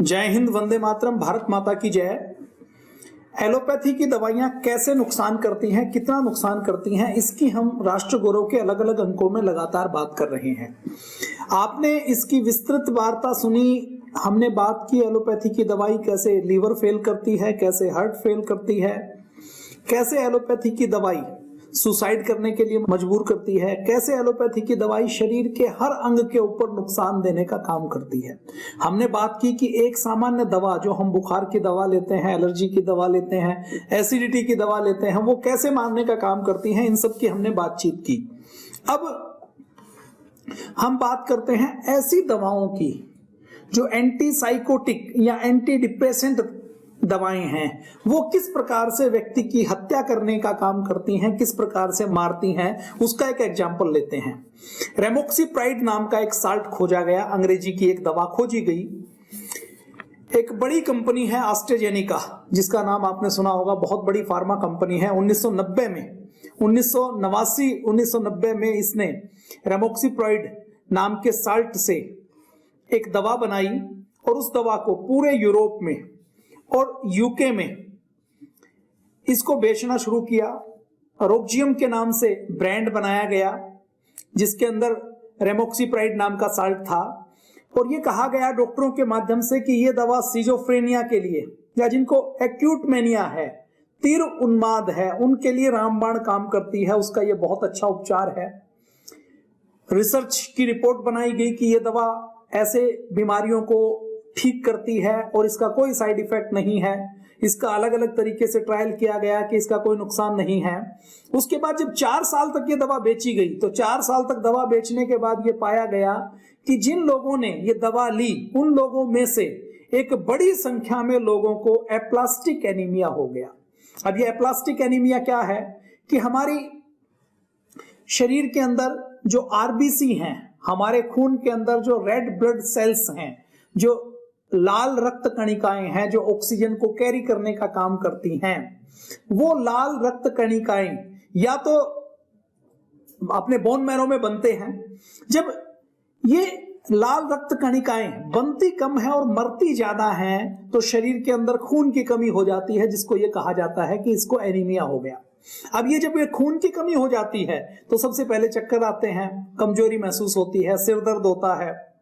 जय हिंद, वंदे मातरम, भारत माता की जय। एलोपैथी की दवाइयां कैसे नुकसान करती हैं, कितना नुकसान करती हैं, इसकी हम राष्ट्र गौरव के अलग अलग अंकों में लगातार बात कर रहे हैं। आपने इसकी विस्तृत वार्ता सुनी। हमने बात की एलोपैथी की दवाई कैसे लीवर फेल करती है, कैसे हार्ट फेल करती है, कैसे एलोपैथी की दवाई सुसाइड करने के लिए मजबूर करती है, कैसे एलोपैथी की दवाई शरीर के हर अंग के ऊपर नुकसान देने का काम करती है। हमने बात की कि एक सामान्य दवा जो हम बुखार की दवा लेते हैं, एलर्जी की दवा लेते हैं, एसिडिटी की दवा लेते हैं, वो कैसे मारने का काम करती हैं, इन सब की हमने बातचीत की। अब हम बात करते हैं ऐसी दवाओं की जो एंटीसाइकोटिक या एंटी डिप्रेसेंट दवाएं हैं, वो किस प्रकार से व्यक्ति की हत्या करने का काम करती हैं, किस प्रकार से मारती हैं, उसका एक एग्जांपल लेते हैं। रेमोक्सिप्राइड नाम का एक साल्ट खोजा गया, अंग्रेजी की एक दवा खोजी गई। एक बड़ी कंपनी है एस्ट्राजेनेका, जिसका नाम आपने सुना होगा, बहुत बड़ी फार्मा कंपनी है। 1990 में इसने रेमोक्सिप्राइड नाम के साल्ट से एक दवा बनाई और उस दवा को पूरे यूरोप में और यूके में इसको बेचना शुरू किया। रोक्जियम के नाम से ब्रांड बनाया गया, जिसके अंदर रेमोक्सिप्राइड नाम का साल्ट था, और ये कहा गया डॉक्टरों के माध्यम से कि ये दवा सिजोफ्रेनिया के लिए, या जिनको एक्यूट मेनिया है, तीव्र उन्माद है, उनके लिए रामबाण काम करती है, उसका ये बहुत अच्छा उपचार है। रिसर्च की रिपोर्ट बनाई गई कि ये दवा ऐसे बीमारियों को ठीक करती है और इसका कोई साइड इफेक्ट नहीं है। इसका अलग अलग तरीके से ट्रायल किया गया कि इसका कोई नुकसान नहीं है। उसके बाद जब 4 साल तक ये दवा बेची गई, तो 4 साल तक दवा बेचने के बाद ये पाया गया कि जिन लोगों ने ये दवा ली, उन लोगों में से एक बड़ी संख्या में लोगों को एप्लास्टिक एनीमिया हो गया। अब ये एप्लास्टिक एनीमिया क्या है कि हमारी शरीर के अंदर जो आरबीसी हैं, हमारे खून के अंदर जो रेड ब्लड सेल्स हैं, जो लाल रक्त कणिकाएं हैं, जो ऑक्सीजन को कैरी करने का काम करती हैं, वो लाल रक्त कणिकाएं या तो अपने बोन मैरो में बनते हैं। जब ये लाल रक्त कणिकाएं बनती कम है और मरती ज्यादा हैं, तो शरीर के अंदर खून की कमी हो जाती है, जिसको ये कहा जाता है कि इसको एनीमिया हो गया। अब ये जब ये खून की कमी हो जाती है तो सबसे पहले चक्कर आते हैं, कमजोरी महसूस होती है, सिर दर्द होता है,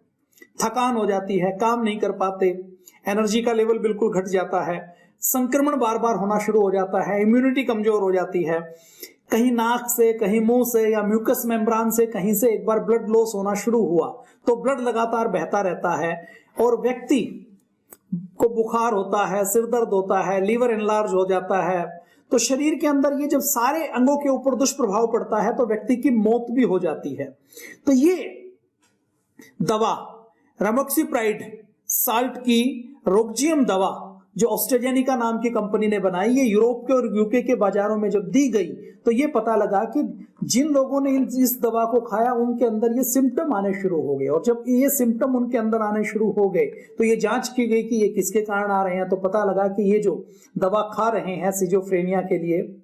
थकान हो जाती है, काम नहीं कर पाते, एनर्जी का लेवल बिल्कुल घट जाता है, संक्रमण बार बार होना शुरू हो जाता है, इम्यूनिटी कमजोर हो जाती है, कहीं नाक से, कहीं मुंह से या म्यूकस मेम्ब्रान से कहीं से एक बार ब्लड लॉस होना शुरू हुआ तो ब्लड लगातार बहता रहता है और व्यक्ति को बुखार होता है, सिर दर्द होता है, लीवर एनलार्ज हो जाता है। तो शरीर के अंदर ये जब सारे अंगों के ऊपर दुष्प्रभाव पड़ता है तो व्यक्ति की मौत भी हो जाती है। तो ये दवा रेमोक्सिप्राइड साल्ट की रोक्जियम दवा जो एस्ट्राजेनेका नाम की कंपनी ने बनाई, ये यूरोप के और यूके के बाजारों में जब दी गई तो ये पता लगा कि जिन लोगों ने इस दवा को खाया उनके अंदर ये सिम्टम आने शुरू हो गए, और जब ये सिम्टम उनके अंदर आने शुरू हो गए तो ये जांच की गई कि ये किसके कारण आ रहे हैं। तो पता लगा कि ये जो दवा खा रहे हैं सिजोफ्रेनिया के लिए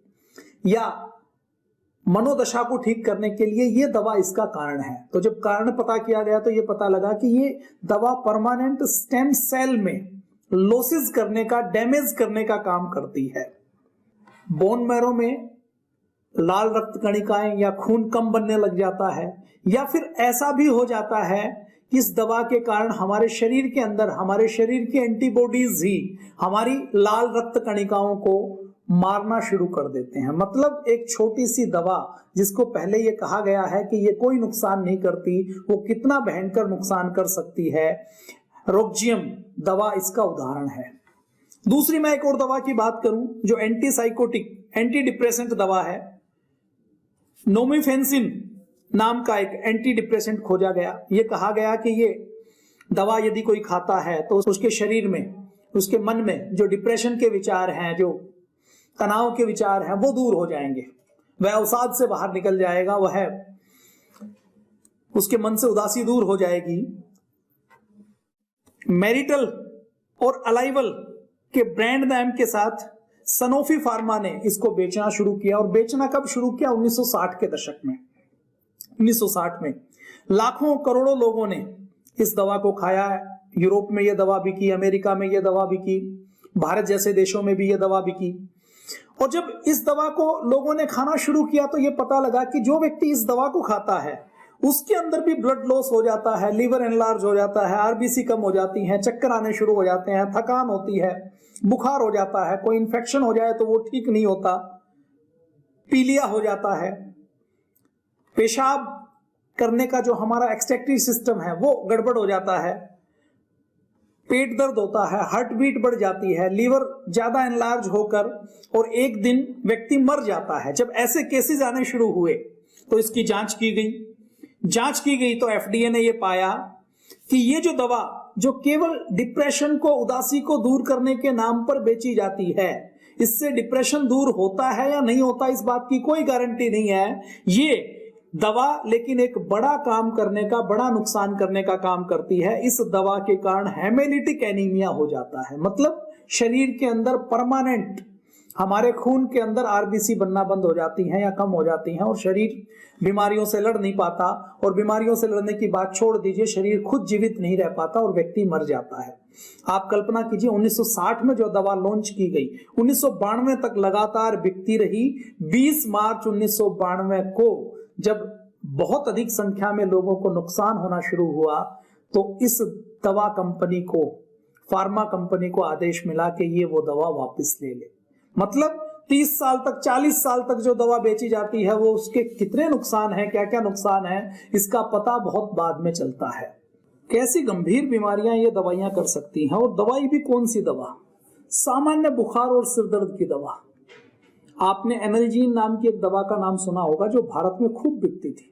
या मनोदशा को ठीक करने के लिए, ये दवा इसका कारण है। तो जब कारण पता किया गया तो ये पता लगा कि ये दवा परमानेंट स्टेम सेल में लॉसेस करने का, डैमेज करने का काम करती है। बोन मैरो में लाल रक्त कणिकाएं या खून कम बनने लग जाता है, या फिर ऐसा भी हो जाता है कि इस दवा के कारण हमारे शरीर के अंदर, हमारे शरीर की एंटीबॉडीज ही हमारी लाल रक्त कणिकाओं को मारना शुरू कर देते हैं। मतलब एक छोटी सी दवा जिसको पहले ये कहा गया है कि ये कोई नुकसान नहीं करती, वो कितना भयंकर नुकसान कर सकती है। रोक्जियम दवा इसका उदाहरण है। दूसरी मैं एक और दवा की बात करूं जो एंटीसाइकोटिक, एंटी डिप्रेसेंट दवा है। नोमिफेंसिन नाम का एक एंटी डिप्रेसेंट खोजा गया। ये कहा गया कि ये दवा यदि कोई खाता है तो उसके शरीर में, उसके मन में जो डिप्रेशन के विचार हैं, जो तनाव के विचार हैं, वो दूर हो जाएंगे, वह अवसाद से बाहर निकल जाएगा, वह उसके मन से उदासी दूर हो जाएगी। मैरिटल और अलाइवल के ब्रांड नाम के साथ सनोफी फार्मा ने इसको बेचना शुरू किया, और बेचना कब शुरू किया? 1960 के दशक में। 1960 में लाखों करोड़ों लोगों ने इस दवा को खाया है। यूरोप में यह दवा बिकी, अमेरिका में यह दवा बिकी, भारत जैसे देशों में भी यह दवा बिकी। और जब इस दवा को लोगों ने खाना शुरू किया तो यह पता लगा कि जो व्यक्ति इस दवा को खाता है उसके अंदर भी ब्लड लॉस हो जाता है, लीवर एनलार्ज हो जाता है, आरबीसी कम हो जाती हैं, चक्कर आने शुरू हो जाते हैं, थकान होती है, बुखार हो जाता है, कोई इन्फेक्शन हो जाए तो वो ठीक नहीं होता, पीलिया हो जाता है, पेशाब करने का जो हमारा एक्सट्रैक्टिव सिस्टम है वो गड़बड़ हो जाता है, पेट दर्द होता है, हार्ट बीट बढ़ जाती है, लीवर ज्यादा एनलार्ज होकर और एक दिन व्यक्ति मर जाता है। जब ऐसे केसेस आने शुरू हुए तो इसकी जांच की गई तो एफडीए ने यह पाया कि ये जो दवा जो केवल डिप्रेशन को, उदासी को दूर करने के नाम पर बेची जाती है, इससे डिप्रेशन दूर होता है या नहीं होता इस बात की कोई गारंटी नहीं है ये दवा, लेकिन एक बड़ा काम करने का, बड़ा नुकसान करने का काम करती है। इस दवा के कारण हेमोलिटिक एनीमिया हो जाता है, मतलब शरीर के अंदर परमानेंट हमारे खून के अंदर आरबीसी बनना बंद हो जाती हैं या कम हो जाती हैं और शरीर बीमारियों से लड़ नहीं पाता, और बीमारियों से लड़ने की बात छोड़ दीजिए, शरीर खुद जीवित नहीं रह पाता और व्यक्ति मर जाता है। आप कल्पना कीजिए 1960 में जो दवा लॉन्च की गई 1992 तक लगातार बिकती रही। 20 मार्च 1992 को जब बहुत अधिक संख्या में लोगों को नुकसान होना शुरू हुआ तो इस दवा कंपनी को, फार्मा कंपनी को आदेश मिला कि ये वो दवा वापस ले ले। मतलब 30 साल तक, 40 साल तक जो दवा बेची जाती है वो उसके कितने नुकसान है, क्या क्या नुकसान है, इसका पता बहुत बाद में चलता है। कैसी गंभीर बीमारियां ये दवाइयां कर सकती हैं। और दवाई भी कौन सी दवा? सामान्य बुखार और सिरदर्द की दवा। आपने एनाल्जीन नाम की एक दवा का नाम सुना होगा जो भारत में खूब बिकती थी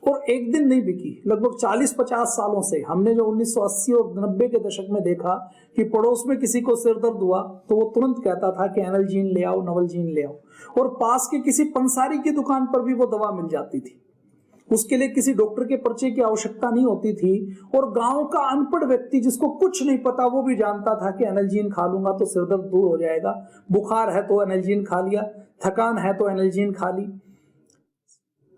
और एक दिन नहीं बिकी, लगभग 40-50 सालों से। हमने जो 1980 और 90 के दशक में देखा कि पड़ोस में किसी को सिर दर्द हुआ तो वो तुरंत कहता था कि एनाल्जीन ले आओ, नवल्जीन ले आओ, और पास के किसी पंसारी की दुकान पर भी वो दवा मिल जाती थी। उसके लिए किसी डॉक्टर के पर्चे की आवश्यकता नहीं होती थी और गांव का अनपढ़ व्यक्ति जिसको कुछ नहीं पता वो भी जानता था कि एनाल्जीन खा लूंगा तो सिरदर्द दूर हो जाएगा, बुखार है तो एनाल्जीन खा लिया, थकान है तो एनाल्जीन खा ली,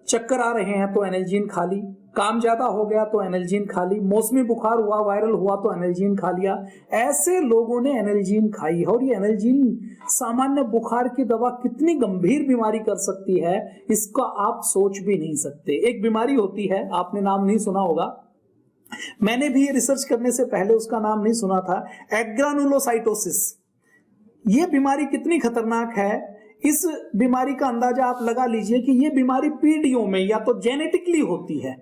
चक्कर आ रहे हैं तो एनाल्जीन खा ली, काम ज्यादा हो गया तो एनाल्जीन खा ली, मौसमी बुखार हुआ, वायरल हुआ तो एनाल्जीन खा लिया। ऐसे लोगों ने एनाल्जीन खाई है। और ये एनाल्जीन सामान्य बुखार की दवा कितनी गंभीर बीमारी कर सकती है इसका आप सोच भी नहीं सकते। एक बीमारी होती है, आपने नाम नहीं सुना होगा, मैंने भी ये रिसर्च करने से पहले उसका नाम नहीं सुना था, एग्रानुलोसाइटोसिस। ये बीमारी कितनी खतरनाक है, इस बीमारी का अंदाजा आप लगा लीजिए कि ये बीमारी पीढ़ियों में या तो जेनेटिकली होती है।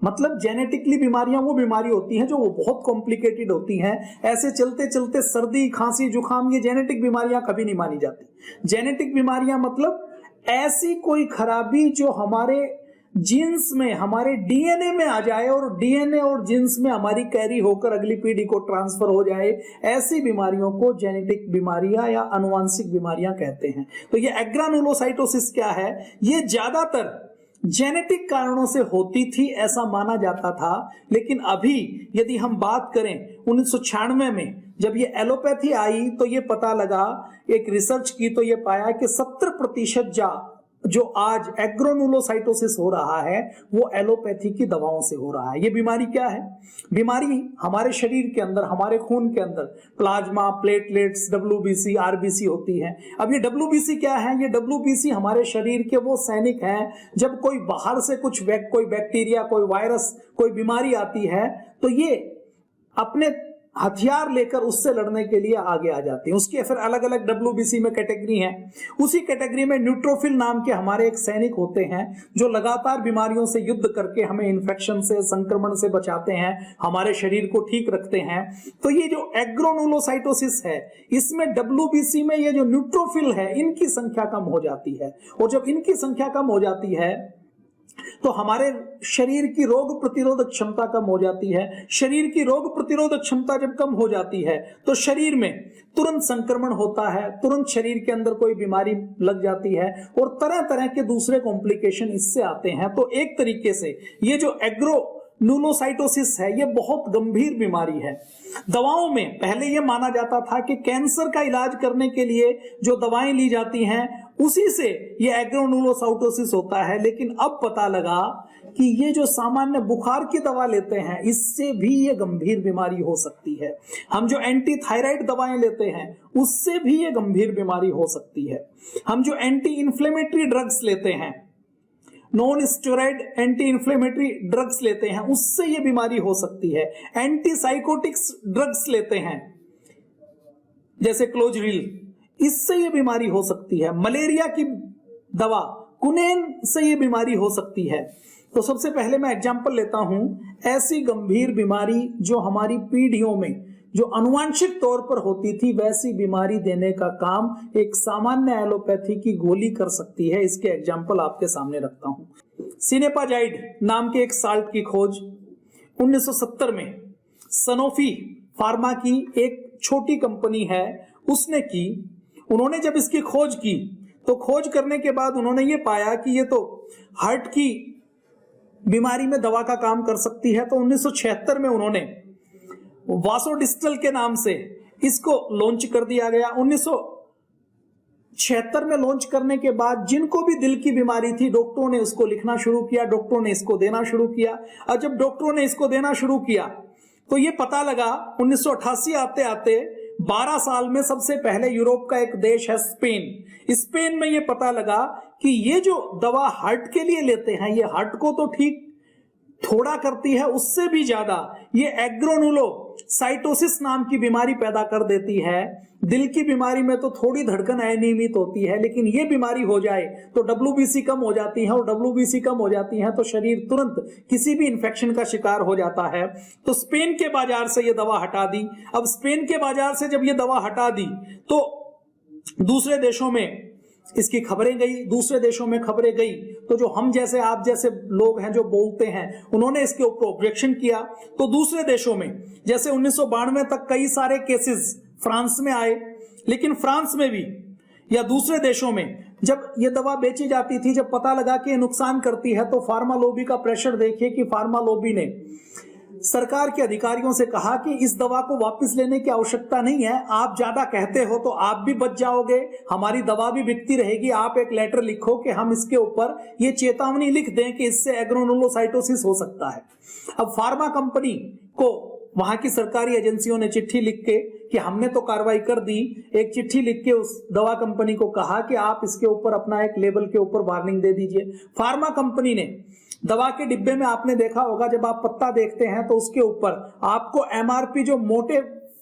मतलब जेनेटिकली बीमारियां वो बीमारी होती हैं जो वो बहुत कॉम्प्लिकेटेड होती हैं। ऐसे चलते चलते सर्दी, खांसी, जुकाम ये जेनेटिक बीमारियां कभी नहीं मानी जाती। जेनेटिक बीमारियां मतलब ऐसी कोई खराबी जो हमारे जीन्स में, हमारे डीएनए में आ जाए और डीएनए और जीन्स में हमारी कैरी होकर अगली पीढ़ी को ट्रांसफर हो जाए, ऐसी बीमारियों को जेनेटिक बीमारियां या आनुवांशिक बीमारियां कहते हैं। तो ये एग्रानुलोसाइटोसिस क्या है, ये ज्यादातर जेनेटिक कारणों से होती थी ऐसा माना जाता था। लेकिन अभी यदि हम बात करें 1996 में जब ये एलोपैथी आई तो ये पता लगा, एक रिसर्च की तो ये पाया कि 70% जो आज एग्रानुलोसाइटोसिस हो रहा है वो एलोपैथी की दवाओं से हो रहा है। ये बीमारी क्या है? बीमारी हमारे शरीर के अंदर, हमारे खून के अंदर प्लाज्मा, प्लेटलेट्स, डब्ल्यूबीसी, आरबीसी होती है। अब ये डब्ल्यूबीसी क्या है? ये डब्ल्यूबीसी हमारे शरीर के वो सैनिक हैं, जब कोई बाहर से कोई बैक्टीरिया, कोई वायरस, कोई बीमारी आती है तो ये अपने हथियार लेकर उससे लड़ने के लिए आगे आ जाती है। उसके फिर अलग अलग डब्ल्यूबीसी में कैटेगरी है। उसी कैटेगरी में न्यूट्रोफिल नाम के हमारे एक सैनिक होते हैं जो लगातार बीमारियों से युद्ध करके हमें इन्फेक्शन से, संक्रमण से बचाते हैं, हमारे शरीर को ठीक रखते हैं। तो ये जो एग्रानुलोसाइटोसिस है इसमें डब्ल्यूबीसी में ये जो न्यूट्रोफिल है इनकी संख्या कम हो जाती है, और जब इनकी संख्या कम हो जाती है तो हमारे शरीर की रोग प्रतिरोधक क्षमता कम हो जाती है। शरीर की रोग प्रतिरोधक क्षमता जब कम हो जाती है तो शरीर में तुरंत संक्रमण होता है, तुरंत शरीर के अंदर कोई बीमारी लग जाती है और तरह तरह के दूसरे कॉम्प्लिकेशन इससे आते हैं। तो एक तरीके से ये जो एग्रानुलोसाइटोसिस है ये बहुत गंभीर बीमारी है। दवाओं में पहले ये माना जाता था कि कैंसर का इलाज करने के लिए जो दवाएं ली जाती हैं उसी से ये एग्रानुलोसाइटोसिस होता है, लेकिन अब पता लगा कि ये जो सामान्य बुखार की दवा लेते हैं इससे भी ये गंभीर बीमारी हो सकती है। हम जो एंटी थायराइड दवाएं लेते हैं उससे भी ये गंभीर बीमारी हो सकती है। हम जो एंटी इंफ्लेमेटरी ड्रग्स लेते हैं, non steroid anti inflammatory drugs लेते हैं, उससे ये बीमारी हो सकती है। एंटी साइकोटिक्स ड्रग्स लेते हैं जैसे क्लोजरिल, इससे ये बीमारी हो सकती है। मलेरिया की दवा कुनेन से ये बीमारी हो सकती है। तो सबसे पहले मैं एग्जांपल लेता हूं ऐसी गंभीर बीमारी जो हमारी पीढ़ियों में जो अनुवांशिक तौर पर होती थी, वैसी बीमारी देने का काम एक सामान्य एलोपैथी की गोली कर सकती है। इसके एग्जांपल आपके सामने रखता हूं। सिनेपाजाइड नाम के एक साल्ट की खोज 1970 में सनोफी फार्मा की एक छोटी कंपनी है उसने की। उन्होंने जब इसकी खोज की तो खोज करने के बाद उन्होंने ये पाया कि ये तो हार्ट की बीमारी में दवा का काम कर सकती है। तो 1976 में उन्होंने वासोडिस्टल के नाम से इसको लॉन्च कर दिया गया। 1976 में लॉन्च करने के बाद जिनको भी दिल की बीमारी थी डॉक्टरों ने उसको लिखना शुरू किया, डॉक्टरों ने इसको देना शुरू किया। और जब डॉक्टरों ने इसको देना शुरू किया तो ये पता लगा 1988 आते आते 12 साल में सबसे पहले यूरोप का एक देश है स्पेन। स्पेन में ये पता लगा कि ये जो दवा हार्ट के लिए लेते हैं ये हार्ट को तो ठीक थोड़ा करती है, उससे भी ज्यादा ये एग्रोनुलोसाइटोसिस नाम की बीमारी पैदा कर देती है। दिल की बीमारी में तो थोड़ी धड़कन अनियमित होती है, लेकिन ये बीमारी हो जाए तो डब्ल्यूबीसी कम हो जाती है, और डब्ल्यूबीसी कम हो जाती है तो शरीर तुरंत किसी भी इंफेक्शन का शिकार हो जाता है। तो स्पेन के बाजार से ये दवा हटा दी। अब स्पेन के बाजार से जब ये दवा हटा दी तो दूसरे देशों में इसकी खबरें गई, दूसरे देशों में खबरें गई तो जो हम जैसे आप जैसे लोग हैं जो बोलते हैं उन्होंने इसके ऊपर ऑब्जेक्शन किया। तो दूसरे देशों में जैसे 1992 तक कई सारे केसेस फ्रांस में आए, लेकिन फ्रांस में भी या दूसरे देशों में जब ये दवा बेची जाती थी, जब पता लगा कि ये नुकसान करती है तो फार्मा लॉबी का प्रेशर देखिए कि फार्मा लॉबी ने सरकार के अधिकारियों से कहा कि इस दवा को वापस लेने की आवश्यकता नहीं है, आप ज्यादा कहते हो तो आप भी बच जाओगे, हमारी दवा भी बिकती रहेगी। आप एक लेटर लिखो कि हम इसके ऊपर ये चेतावनी लिख दें कि इससे एग्रोनुलोसाइटोसिस हो सकता है। अब फार्मा कंपनी को वहां की सरकारी एजेंसियों ने चिट्ठी लिख के कि हमने तो कार्रवाई कर दी, एक चिट्ठी लिख के उस दवा कंपनी को कहा कि आप इसके ऊपर अपना एक लेबल के ऊपर वार्निंग दे दीजिए। फार्मा कंपनी ने दवा के डिब्बे में आपने देखा होगा जब आप पत्ता देखते हैं तो उसके ऊपर आपको एमआरपी जो मोटे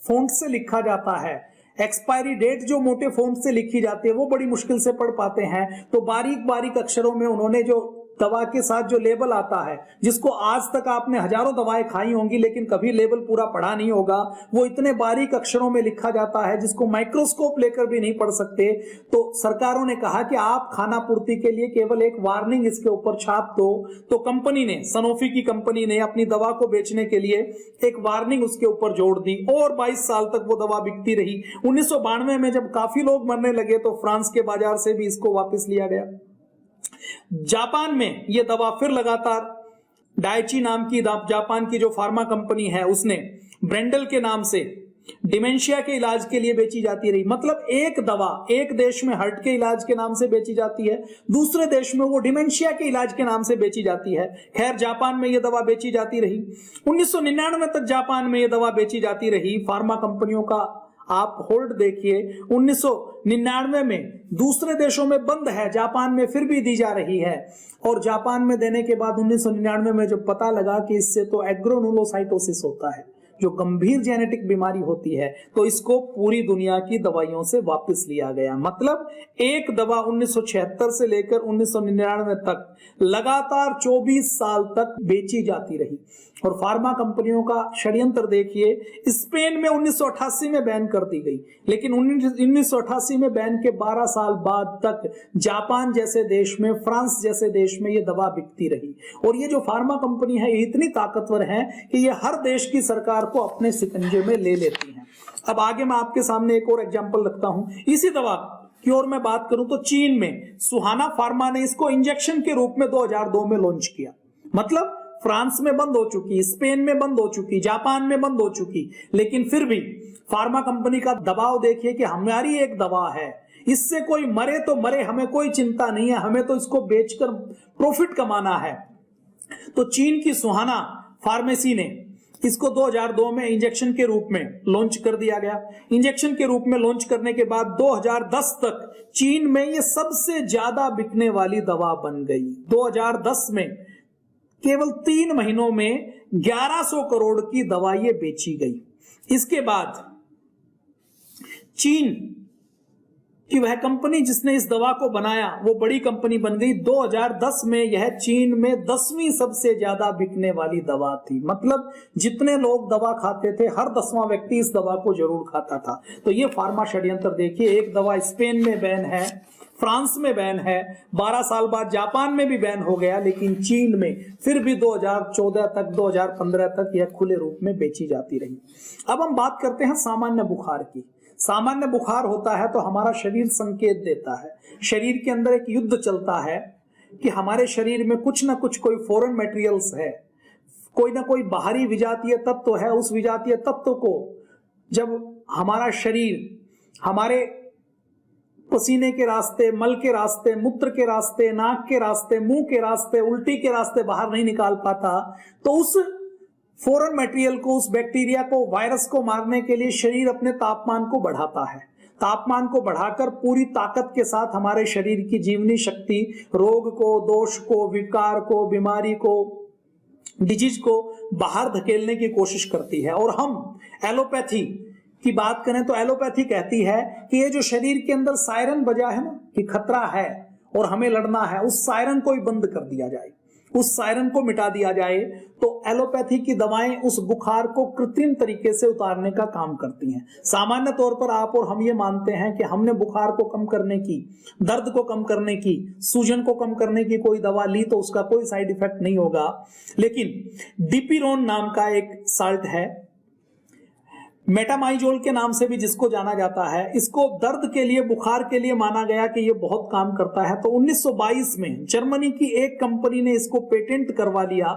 फॉन्ट से लिखा जाता है, एक्सपायरी डेट जो मोटे फॉन्ट से लिखी जाती है वो बड़ी मुश्किल से पढ़ पाते हैं। तो बारीक बारीक अक्षरों में उन्होंने जो दवा के साथ जो लेबल आता है, जिसको आज तक आपने हजारों दवाएं खाई होंगी लेकिन कभी लेबल पूरा पढ़ा नहीं होगा, वो इतने बारीक अक्षरों में लिखा जाता है जिसको माइक्रोस्कोप लेकर भी नहीं पढ़ सकते। तो सरकारों ने कहा कि आप खाना पूर्ति के लिए केवल एक वार्निंग इसके ऊपर छाप दो। तो कंपनी ने, सनोफी की कंपनी ने अपनी दवा को बेचने के लिए एक वार्निंग उसके ऊपर जोड़ दी और 22 साल तक वो दवा बिकती रही। 1992 में जब काफी लोग मरने लगे तो फ्रांस के बाजार से भी इसको वापस लिया गया। जापान में यह दवा फिर लगातार डायची नाम की जापान की जो फार्मा कंपनी है उसने ब्रेंडल के नाम से डिमेंशिया के इलाज के लिए बेची जाती रही। मतलब एक दवा एक देश में हार्ट के इलाज के नाम से बेची जाती है, दूसरे देश में वो डिमेंशिया के इलाज के नाम से बेची जाती है। खैर जापान में यह दवा बेची जाती रही। 1999 तक जापान में यह दवा बेची जाती रही। फार्मा कंपनियों का आप होल्ड देखिए, 1999 में दूसरे देशों में बंद है, जापान में फिर भी दी जा रही है। और जापान में देने के बाद 1999 में जब पता लगा कि इससे तो एग्रोनुलोसाइटोसिस होता है जो गंभीर जेनेटिक बीमारी होती है, तो इसको पूरी दुनिया की दवाइयों से वापस लिया गया। मतलब एक दवा 1976 से लेकर 1999 तक लगातार 24 साल तक बेची जाती रही। और फार्मा कंपनियों का षड्यंत्र देखिए, स्पेन में 1988 में बैन कर दी गई, लेकिन 1988 में बैन के 12 साल बाद तक जापान जैसे देश में, फ्रांस जैसे देश में ये दवा बिकती रही। और ये जो फार्मा कंपनी है ये इतनी ताकतवर है कि ये हर देश की सरकार को अपने शिकंजे में ले लेती हैं। अब आगे मैं आपके सामने एक और एग्जांपल रखता हूं। इसी दवा की ओर मैं बात करूं तो चीन में सुहाना फार्मा ने इसको इंजेक्शन के रूप में 2002 में लॉन्च किया। मतलब फ्रांस में बंद हो चुकी, स्पेन में बंद हो चुकी, जापान में बंद हो चुकी, लेकिन फिर भी फार्मा कंपनी का दबाव देखिए कि हमारी एक दवा है, इससे कोई मरे तो मरे, हमें कोई चिंता नहीं है, हमें तो इसको बेचकर प्रॉफिट कमाना है। तो चीन की सुहाना फार्मेसी ने इसको 2002 में इंजेक्शन के रूप में लॉन्च कर दिया गया। इंजेक्शन के रूप में लॉन्च करने के बाद 2010 तक चीन में ये सबसे ज्यादा बिकने वाली दवा बन गई। 2010 में केवल 3 महीनों में 1100 करोड़ की दवा ये बेची गई। इसके बाद चीन कि वह कंपनी जिसने इस दवा को बनाया वो बड़ी कंपनी बन गई। 2010 में यह चीन में 10वीं सबसे ज्यादा बिकने वाली दवा थी। मतलब जितने लोग दवा खाते थे हर 10वां व्यक्ति इस दवा को जरूर खाता था। तो ये फार्मा षड्यंत्र देखिए, एक दवा स्पेन में बैन है, फ्रांस में बैन है, 12 साल बाद जापान में भी बैन हो गया, लेकिन चीन में फिर भी 2014 तक 2015 तक यह खुले रूप में बेची जाती रही। अब हम बात करते हैं सामान्य बुखार की। सामान्य बुखार होता है तो हमारा शरीर संकेत देता है, शरीर के अंदर एक युद्ध चलता है कि हमारे शरीर में कुछ ना कुछ कोई फॉरेन मटेरियल्स है, कोई ना कोई बाहरी विजातीय तत्व है। उस विजातीय तत्व को जब हमारा शरीर हमारे पसीने के रास्ते, मल के रास्ते, मूत्र के रास्ते, नाक के रास्ते, मुंह के रास्ते, उल्टी के रास्ते बाहर नहीं निकाल पाता, तो उस फॉरेन मटेरियल को, उस बैक्टीरिया को, वायरस को मारने के लिए शरीर अपने तापमान को बढ़ाता है। तापमान को बढ़ाकर पूरी ताकत के साथ हमारे शरीर की जीवनी शक्ति रोग को, दोष को, विकार को, बीमारी को, डिजीज को बाहर धकेलने की कोशिश करती है। और हम एलोपैथी की बात करें तो एलोपैथी कहती है कि ये जो शरीर के अंदर सायरन बजा है ना कि खतरा है और हमें लड़ना है, उस सायरन को ही बंद कर दिया जाए, उस सायरन को मिटा दिया जाए। तो एलोपैथी की दवाएं उस बुखार को कृत्रिम तरीके से उतारने का काम करती हैं। सामान्य तौर पर आप और हम ये मानते हैं कि हमने बुखार को कम करने की, दर्द को कम करने की, सूजन को कम करने की कोई दवा ली तो उसका कोई साइड इफेक्ट नहीं होगा। लेकिन डिपिरोन नाम का एक साल्ट है, मेटामाइजोल के नाम से भी जिसको जाना जाता है, इसको दर्द के लिए, बुखार के लिए माना गया कि ये बहुत काम करता है। तो 1922 में जर्मनी की एक कंपनी ने इसको पेटेंट करवा लिया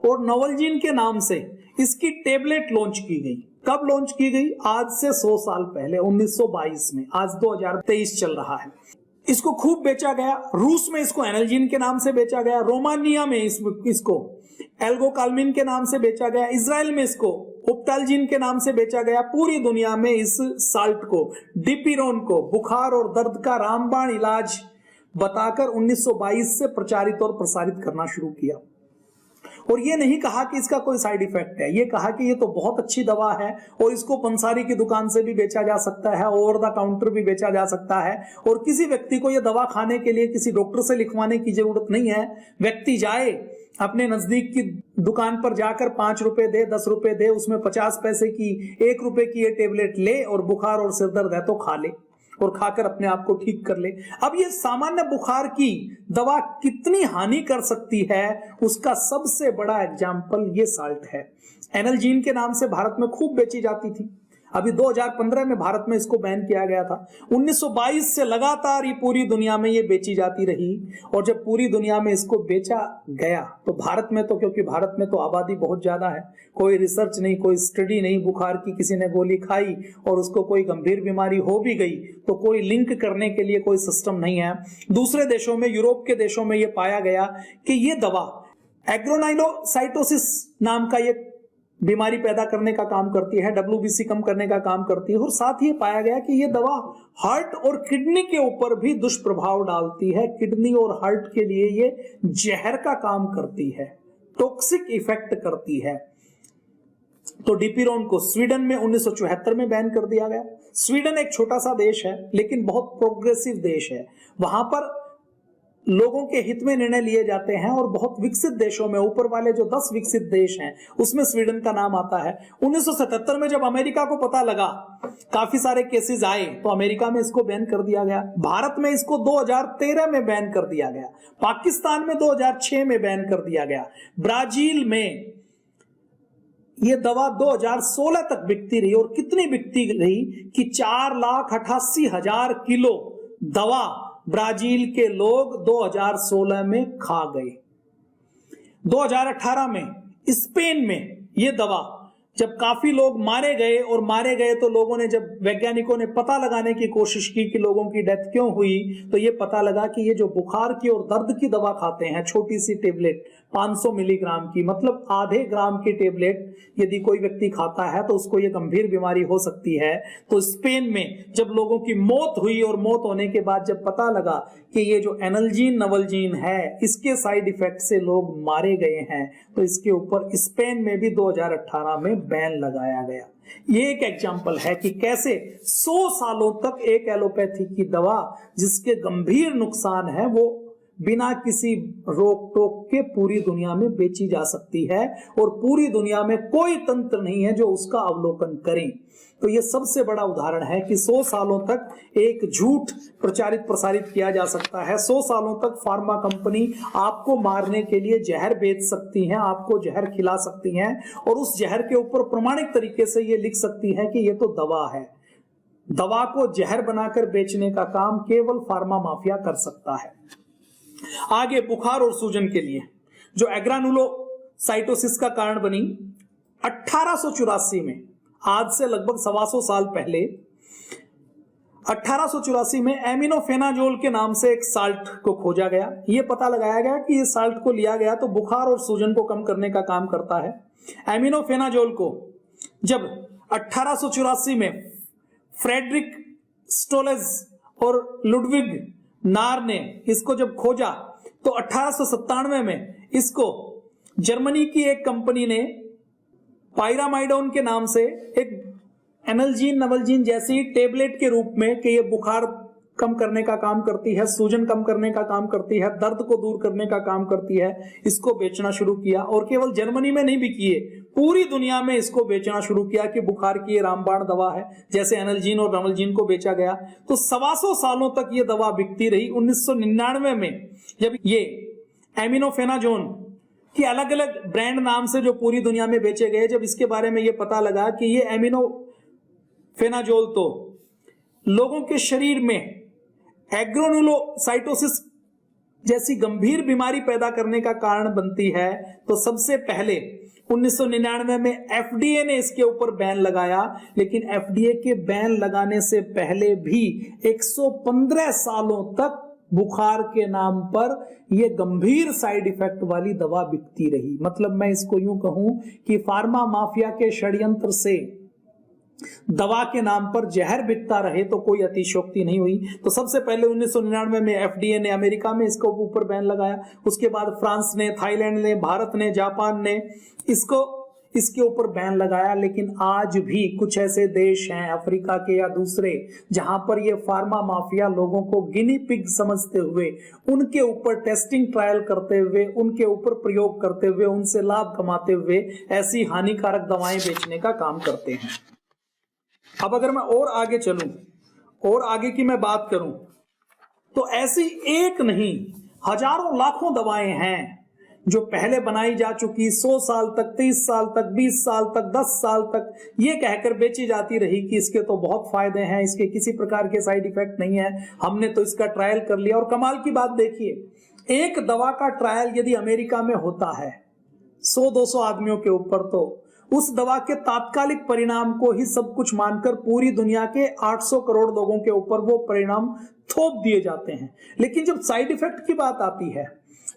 और नोवल्जीन के नाम से इसकी टेबलेट लॉन्च की गई। कब लॉन्च की गई? आज से 100 साल पहले, 1922 में। आज 2023 चल रहा है। इसको खूब बेचा गया। रूस में इसको एनाल्जीन के नाम से बेचा गया, रोमानिया में इसको एल्गोकाल्मिन के नाम से बेचा गया, इजराइल में इसको ओप्टाल्जिन के नाम से बेचा गया। पूरी दुनिया में इस साल्ट को, डिपिरोन को, बुखार और दर्द का रामबाण इलाज बताकर 1922 से प्रचारित और प्रसारित करना शुरू किया। और ये नहीं कहा कि इसका कोई साइड इफेक्ट है, ये कहा कि ये तो बहुत अच्छी दवा है और इसको पंसारी की दुकान से भी बेचा जा सकता है, ओवर द काउंटर भी बेचा जा सकता है। और किसी व्यक्ति को ये दवा खाने के लिए किसी डॉक्टर से लिखवाने की जरूरत नहीं है। व्यक्ति जाए अपने नजदीक की दुकान पर जाकर 5 रुपए दे, 10 रुपए दे, उसमें 50 पैसे की, 1 रुपए की ये टेबलेट ले और बुखार और सिर दर्द है तो खा ले और खाकर अपने आप को ठीक कर ले। अब ये सामान्य बुखार की दवा कितनी हानि कर सकती है, उसका सबसे बड़ा एग्जाम्पल ये साल्ट है। एनाल्जीन के नाम से भारत में खूब बेची जाती थी। अभी 2015 में भारत में इसको बैन किया गया था। 1922 से लगातार ये पूरी दुनिया में ये बेची जाती रही। और जब पूरी दुनिया में इसको बेचा गया तो भारत में तो, क्योंकि भारत में तो आबादी बहुत ज्यादा है, कोई रिसर्च नहीं, कोई स्टडी नहीं, बुखार की किसी ने गोली खाई और उसको कोई गंभीर बीमारी हो भी गई तो कोई लिंक करने के लिए कोई सिस्टम नहीं है। दूसरे देशों में, यूरोप के देशों में ये पाया गया कि ये दवा एग्रोनाइलोसाइटोसिस नाम का ये बीमारी पैदा करने का काम करती है, WBC कम करने का काम करती है। और साथ ही पाया गया कि ये दवा हार्ट और किडनी के ऊपर भी दुष्प्रभाव डालती है। किडनी और हार्ट के लिए ये जहर का काम करती है, टॉक्सिक इफेक्ट करती है। तो डिपिरोन को स्वीडन में 1974 में बैन कर दिया गया। स्वीडन एक छोटा सा देश है लेकिन बहुत प्रोग्रेसिव देश है। वहां पर लोगों के हित में निर्णय लिए जाते हैं और बहुत विकसित देशों में, ऊपर वाले जो 10 विकसित देश हैं उसमें स्वीडन का नाम आता है। 1977 में जब अमेरिका को पता लगा, काफी सारे केसेस आए, तो अमेरिका में इसको बैन कर दिया गया। भारत में इसको 2013 में बैन कर दिया गया। पाकिस्तान में 2006 में बैन कर दिया गया। ब्राजील में ये दवा 2016 तक बिकती रही। और कितनी बिकती रही कि 4,88,000 किलो दवा ब्राजील के लोग 2016 में खा गए। 2018 में स्पेन में ये दवा जब काफी लोग मारे गए तो लोगों ने, जब वैज्ञानिकों ने पता लगाने की कोशिश की कि लोगों की डेथ क्यों हुई, तो ये पता लगा कि ये जो बुखार की और दर्द की दवा खाते हैं, छोटी सी टेबलेट 500 मिलीग्राम की, मतलब आधे ग्राम की टेबलेट यदि कोई व्यक्ति खाता है तो उसको ये गंभीर बीमारी हो सकती है। तो स्पेन में जब लोगों की मौत हुई और मौत होने के बाद जब पता लगा कि ये जो एनाल्जीन नवल्जीन है इसके साइड इफेक्ट से लोग मारे गए हैं, तो इसके ऊपर स्पेन में भी 2018 में बैन लगाया गया। ये एक एग्जाम्पल है कि कैसे 100 सालों तक एक एलोपैथी की दवा जिसके गंभीर नुकसान है वो बिना किसी रोक टोक के पूरी दुनिया में बेची जा सकती है और पूरी दुनिया में कोई तंत्र नहीं है जो उसका अवलोकन करे। तो ये सबसे बड़ा उदाहरण है कि 100 सालों तक एक झूठ प्रचारित प्रसारित किया जा सकता है। 100 सालों तक फार्मा कंपनी आपको मारने के लिए जहर बेच सकती हैं, आपको जहर खिला सकती हैं और उस जहर के ऊपर प्रमाणिक तरीके से ये लिख सकती है कि ये तो दवा है। दवा को जहर बनाकर बेचने का काम केवल फार्मा माफिया कर सकता है। आगे बुखार और सूजन के लिए जो एग्रानुलोसाइटोसिस का कारण बनी 1884 में, आज से लगभग 125 साल पहले 1884 में एमिनोफेनाजोल के नाम से एक साल्ट को खोजा गया। यह पता लगाया गया कि इस साल्ट को लिया गया तो बुखार और सूजन को कम करने का काम करता है। एमिनोफेनाजोल को जब 1884 में फ्रेडरिक स्टोलेज और लुडविग नार ने इसको जब खोजा तो 1897 में इसको जर्मनी की एक कंपनी ने पायरामाइडोन के नाम से एक एनाल्जीन नवल्जीन जैसी टेबलेट के रूप में कि ये बुखार कम करने का काम करती है, सूजन कम करने का काम करती है, दर्द को दूर करने का काम करती है, इसको बेचना शुरू किया। और केवल जर्मनी में नहीं बिकी है, पूरी दुनिया में इसको बेचना शुरू किया कि बुखार की ये रामबाण दवा है, जैसे एनाल्जीन और नवल्जीन को बेचा गया। तो 125 सालों तक ये दवा बिकती रही। 1999 में जब ये एमिनोफेनाजोन कि अलग अलग ब्रांड नाम से जो पूरी दुनिया में बेचे गए, जब इसके बारे में ये पता लगा कि ये एमिनोफेनाजोल तो लोगों के शरीर में एग्रानुलोसाइटोसिस जैसी गंभीर बीमारी पैदा करने का कारण बनती है, तो सबसे पहले 1999 में एफडीए ने इसके ऊपर बैन लगाया। लेकिन एफडीए के बैन लगाने से पहले भी 115 सालों तक बुखार के नाम पर यह गंभीर साइड इफेक्ट वाली दवा बिकती रही। मतलब मैं इसको यूं कहूं कि फार्मा माफिया के षड्यंत्र से दवा के नाम पर जहर बिकता रहे तो कोई अतिशयोक्ति नहीं हुई। तो सबसे पहले 1999 में एफडीए ने अमेरिका में इसको ऊपर बैन लगाया, उसके बाद फ्रांस ने, थाईलैंड ने, भारत ने, जापान ने इसके ऊपर बैन लगाया। लेकिन आज भी कुछ ऐसे देश हैं अफ्रीका के या दूसरे जहां पर ये फार्मा माफिया लोगों को गिनी पिग समझते हुए उनके ऊपर टेस्टिंग ट्रायल करते हुए, उनके ऊपर प्रयोग करते हुए, उनसे लाभ कमाते हुए ऐसी हानिकारक दवाएं बेचने का काम करते हैं। अब अगर मैं और आगे चलूं और आगे की मैं बात करूं तो ऐसी एक नहीं हजारों लाखों दवाएं हैं जो पहले बनाई जा चुकी, 100 साल तक, 30 साल तक, 20 साल तक, 10 साल तक ये कहकर बेची जाती रही कि इसके तो बहुत फायदे हैं, इसके किसी प्रकार के साइड इफेक्ट नहीं है, हमने तो इसका ट्रायल कर लिया। और कमाल की बात देखिए, एक दवा का ट्रायल यदि अमेरिका में होता है 100-200 आदमियों के ऊपर, तो उस दवा के तात्कालिक परिणाम को ही सब कुछ मानकर पूरी दुनिया के 800 करोड़ लोगों के ऊपर वो परिणाम थोप दिए जाते हैं। लेकिन जब साइड इफेक्ट की बात आती है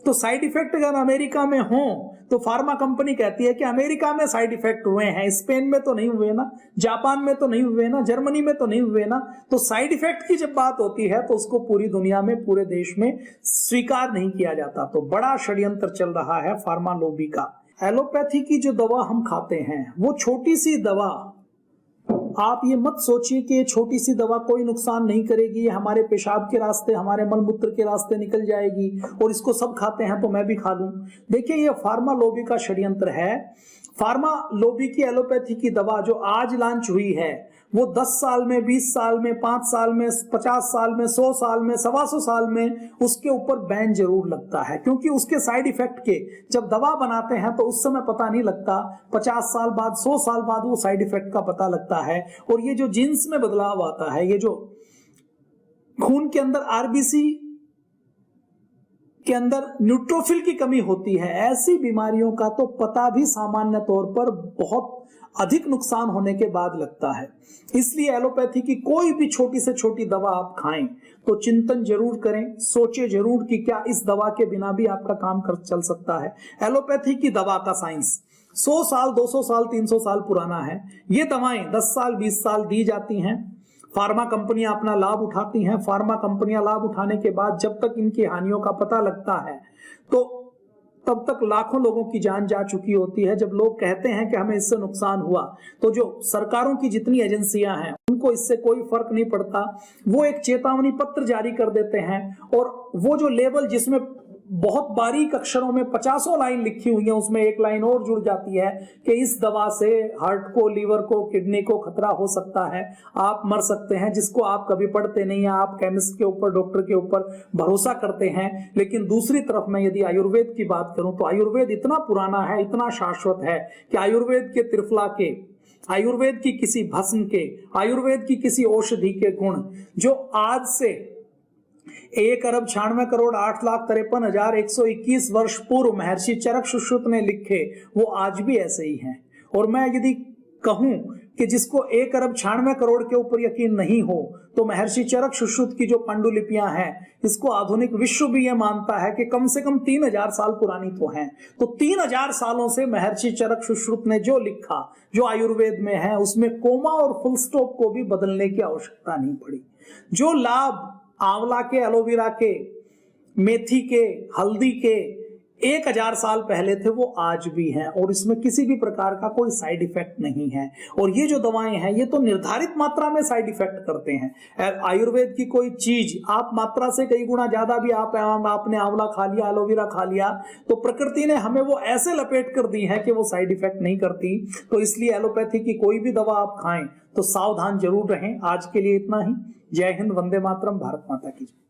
तो साइड इफेक्ट अगर अमेरिका में हो तो फार्मा कंपनी कहती है कि अमेरिका में साइड इफेक्ट हुए हैं, स्पेन में तो नहीं हुए ना, जापान में तो नहीं हुए ना, जर्मनी में तो नहीं हुए ना। तो साइड इफेक्ट की जब बात होती है तो उसको पूरी दुनिया में, पूरे देश में स्वीकार नहीं किया जाता। तो बड़ा षड्यंत्र चल रहा है फार्मा लॉबी का। एलोपैथी की जो दवा हम खाते हैं वो छोटी सी दवा, आप ये मत सोचिए कि ये छोटी सी दवा कोई नुकसान नहीं करेगी, ये हमारे पेशाब के रास्ते, हमारे मलमूत्र के रास्ते निकल जाएगी और इसको सब खाते हैं तो मैं भी खा लूं। देखिए, ये फार्मा लॉबी का षड्यंत्र है। फार्मा लॉबी की एलोपैथी की दवा जो आज लॉन्च हुई है वो 10 साल में, 20 साल में, 5 साल में, 50 साल में, 100 साल में, 125 साल में उसके ऊपर बैन जरूर लगता है, क्योंकि उसके साइड इफेक्ट के जब दवा बनाते हैं तो उस समय पता नहीं लगता, 50 साल बाद, 100 साल बाद वो साइड इफेक्ट का पता लगता है। और ये जो जीन्स में बदलाव आता है, ये जो खून के अंदर आरबीसी के अंदर न्यूट्रोफिल की कमी होती है, ऐसी बीमारियों का तो पता भी सामान्य तौर पर बहुत अधिक नुकसान होने के बाद लगता है। इसलिए एलोपैथी की कोई भी छोटी से छोटी दवा आप खाएं तो चिंतन जरूर करें, सोचे जरूर कि क्या इस दवा के बिना भी आपका काम कर चल सकता है। एलोपैथी की दवा का साइंस 100 साल, 200 साल, 300 साल पुराना है। ये दवाएं 10 साल, 20 साल दी जाती हैं। फार्मा कंपनियां अपना लाभ उठाती हैं। फार्मा कंपनियां लाभ उठाने के बाद जब तक इनकी हानियों का पता लगता है तो तब तक लाखों लोगों की जान जा चुकी होती है। जब लोग कहते हैं कि हमें इससे नुकसान हुआ तो जो सरकारों की जितनी एजेंसियां हैं उनको इससे कोई फर्क नहीं पड़ता। वो एक चेतावनी पत्र जारी कर देते हैं और वो जो लेबल जिसमें बहुत बारीक अक्षरों में 50 लाइन लिखी हुई है उसमें एक लाइन और जुड़ जाती है कि इस दवा से हार्ट को, लीवर को, किडनी को खतरा हो सकता है, आप मर सकते हैं, जिसको आप कभी पढ़ते नहीं हैं। आप केमिस्ट के ऊपर, डॉक्टर के ऊपर भरोसा करते हैं। लेकिन दूसरी तरफ मैं यदि आयुर्वेद की बात करूं तो आयुर्वेद इतना पुराना है, इतना शाश्वत है कि आयुर्वेद के त्रिफला के, आयुर्वेद की किसी भस्म के, आयुर्वेद की किसी औषधि के गुण जो आज से 1,96,08,53,121 वर्ष पूर्व महर्षि चरक सुश्रुत ने लिखे वो आज भी ऐसे ही हैं। और मैं यदि कहूं कि जिसको 1,96,00,000,000 के ऊपर यकीन नहीं हो तो महर्षि चरक सुश्रुत की जो पांडुलिपियां हैं इसको आधुनिक विश्व भी यह मानता है कि कम से कम 3000 साल पुरानी तो हैं। तो 3000 सालों से महर्षि चरक सुश्रुत ने जो लिखा, जो आयुर्वेद में है, उसमें कोमा और फुल स्टॉप को भी बदलने की आवश्यकता नहीं पड़ी। जो लाभ आंवला के, एलोवेरा के, मेथी के, हल्दी के 1000 साल पहले थे वो आज भी हैं और इसमें किसी भी प्रकार का कोई साइड इफेक्ट नहीं है। और ये जो दवाएं हैं ये तो निर्धारित मात्रा में साइड इफेक्ट करते हैं। आयुर्वेद की कोई चीज आप मात्रा से कई गुना ज्यादा भी आपने आंवला खा लिया, एलोवेरा खा लिया तो प्रकृति ने हमें वो ऐसे लपेट कर दी है कि वो साइड इफेक्ट नहीं करती। तो इसलिए एलोपैथी की कोई भी दवा आप खाएं तो सावधान जरूर रहें। आज के लिए इतना ही। जय हिंद, वंदे मातरम, भारत माता की जय।